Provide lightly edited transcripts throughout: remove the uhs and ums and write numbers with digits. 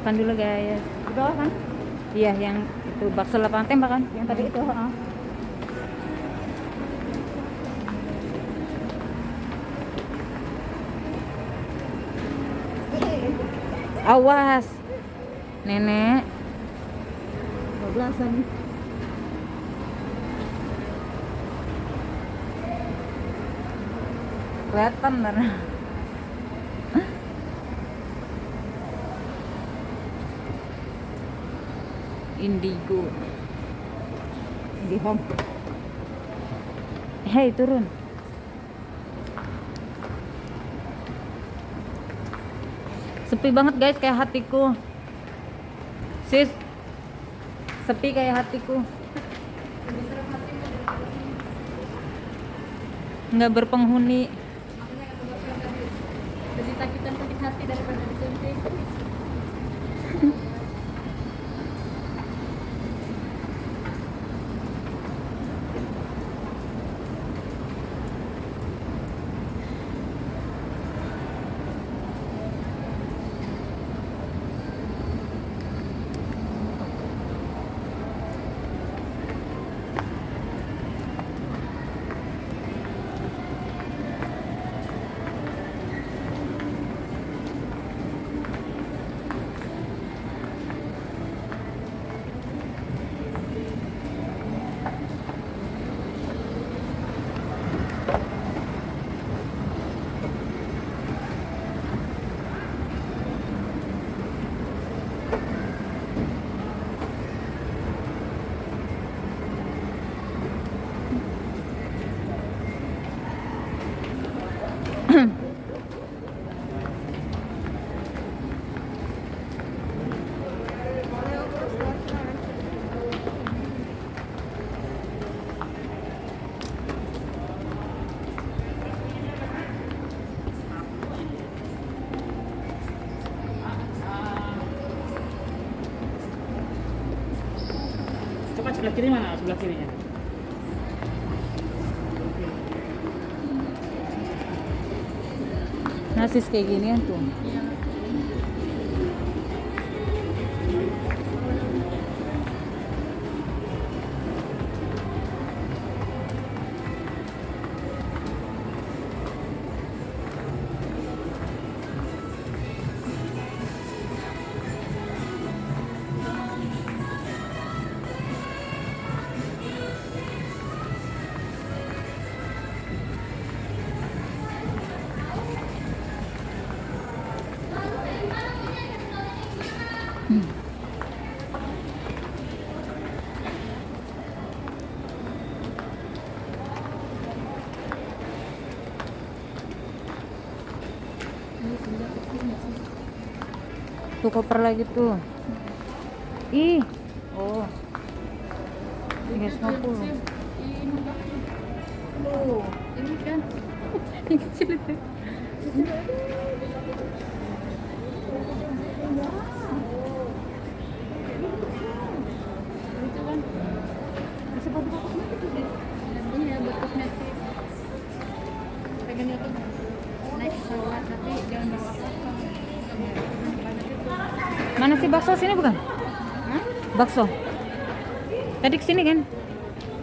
makan dulu guys. Di bawah kan? Iya, yang itu bakso lapangan tembak kan? Yang tadi itu, heeh. Awas, nenek. 12-an. Kelihatan ntar. Indigo. Di home. Hei, turun. Sepi banget guys, kayak hatiku. Sis, sepi kayak hatiku. Nggak berpenghuni. Lebih sakitan sakit hati daripada disuntik. Coba sebelah kiri mana? Sebelah kirinya. Nasis kayak ginian tuh. Tuh koper lagi tuh. Ih. Oh. 350. Loh, ini kan yang kecil itu. Itu kan bisa buat kosmetik sih. Iya, buat kosmetik. Pengen itu naik pesawat tapi jangan bawa apa-apa. Mana sih bakso sini bukan? Hah? Bakso. Tadi kesini kan?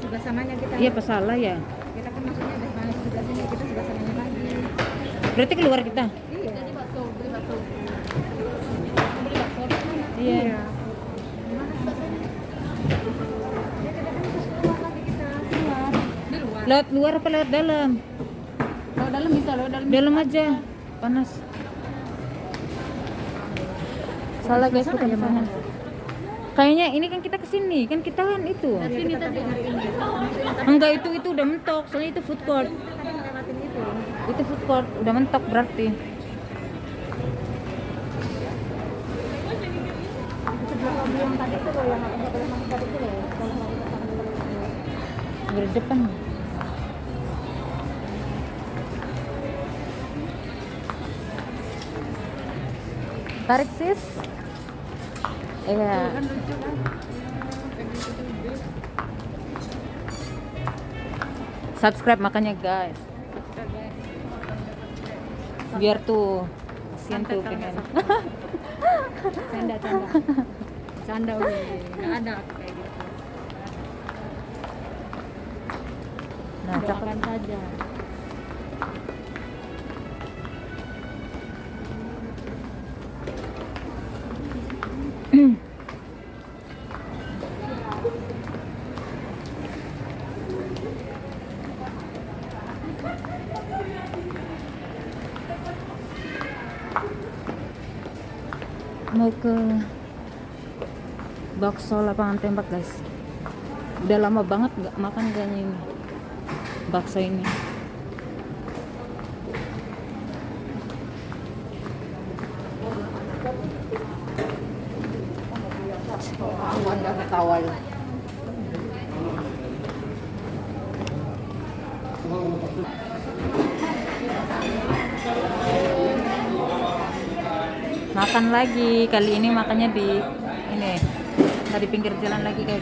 Sebelah sananya kita. Iya, pesalah ya. Kita kan maksudnya dari mana sebelah sini kita sebelah sananya lagi. Berarti keluar kita. Iya. Jadi bakso, beli bakso. Beli bakso di mana? Iya. Mana baksonya? Ya kita kan harus keluar lagi kita keluar. Di luar. Lewat luar apa lewat dalam? Lewat dalam bisa, lewat dalam. Dalam aja. Panas. Salah guys, bukan ya, sana. Kayaknya ini kan kita kesini, kan kita kan itu. Dari sini tadi hari ini. Enggak, itu udah mentok, soalnya itu food court. Kita tadi ngelewatin itu. Itu food court, udah mentok berarti. Sebelah lobby yang tadi itu loh, yang aku boleh masuk tadi itu loh. Kalau mau kita sama dulu. Dari depan. Tarik sis. Iya. Kan lucu kan? Subscribe makanya guys. Biar tuh kasihan tuh pengen. Canda. Canda udah. Nggak ada kayak gitu. Nah, cakep. Doakan saja. Mau ke bakso lapangan tembak guys. Udah lama banget nggak makan kayaknya ini bakso ini. Awan nggak ketawa ya. Makan lagi, kali ini makannya di ini, di pinggir jalan lagi guys.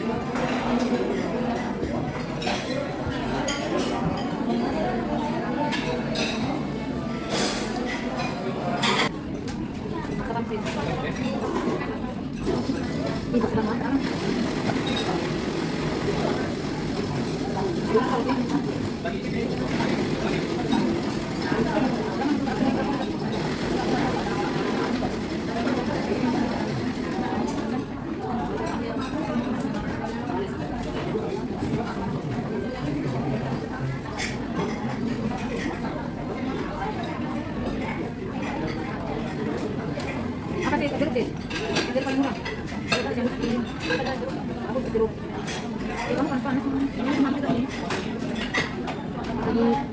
Apa sih? Jeruk. Jeruk paling murah. Aku jeruk. Kamu kan panas. Ini masih tadi.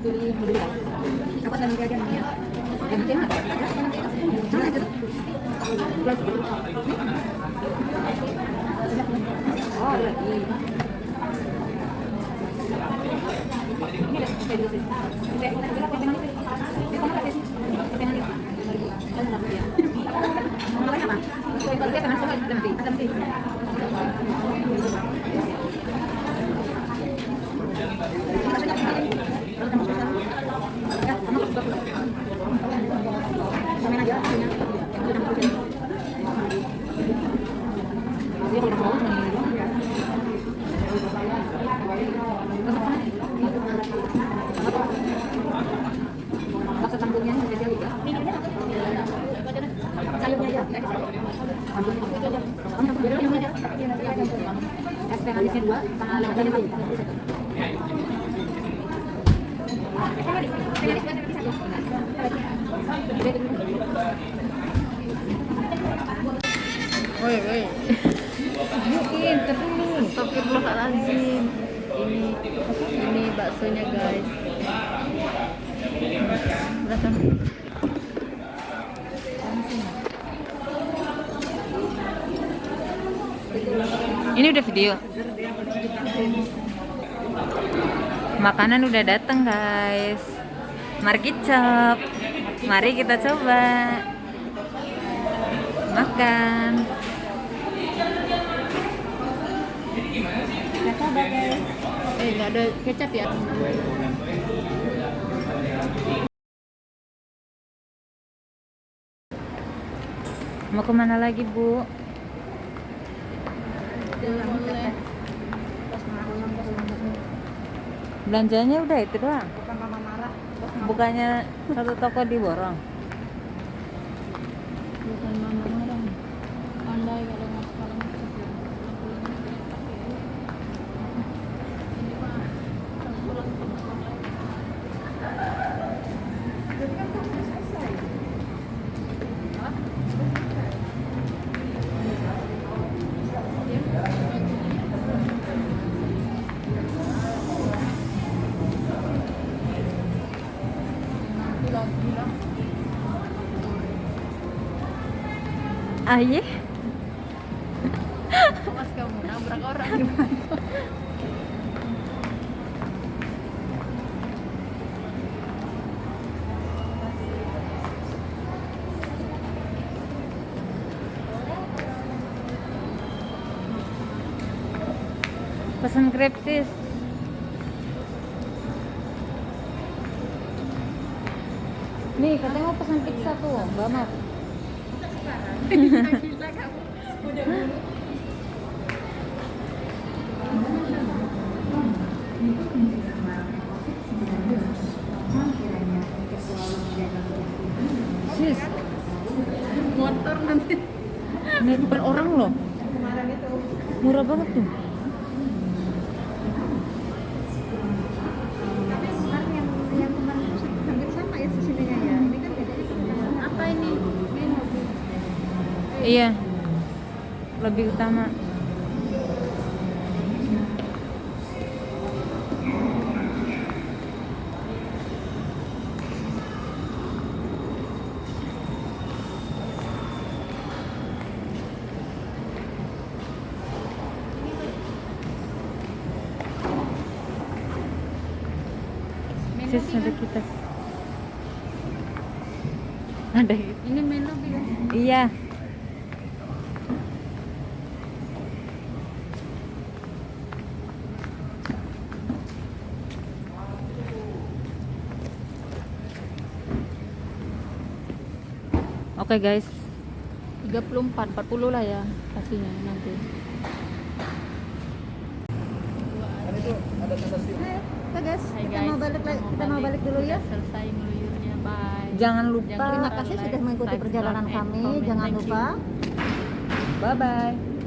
Beli. Apa tadi dia namanya? Yang penting apa? Mana jeruk? Oh, lagi. Ini dah saya dulu sih. Woi. Mungkin terlalu. Astagfirullahaladzim. Ini baksonya guys. Berapa? Ini udah video. Makanan udah datang guys. Mari kicap. Mari kita coba makan. Nggak ada kecap ya. Mau kemana lagi Bu? Belanjanya udah itu doang. Bukan mama marah. Bukannya satu toko diborong. Bukan mama marah. Pandai kalau nggak sekarang. Ayah. Mas kamu nabrak orang gimana? Pesan Grab sis. Nih katanya mau pesan pizza tuh, Mbak Mat. Gila orang loh. Kemarin itu. Murah banget tuh. Tapi kemarin yang kemarin itu hampir sama ya sisinya ya. Ini kan bedanya sebenarnya apa ini? Ini mobil. Iya. Lebih utama. Sis, ada kita. Ada. Ini main lobby kan? Iya. Oke guys, 34, 40 lah ya pastinya nanti. Oke guys, kita mau balik dulu ya. Selesai ngeluyurnya, bye. jangan lupa. Terima kasih sudah mengikuti perjalanan kami. Jangan lupa Bye bye.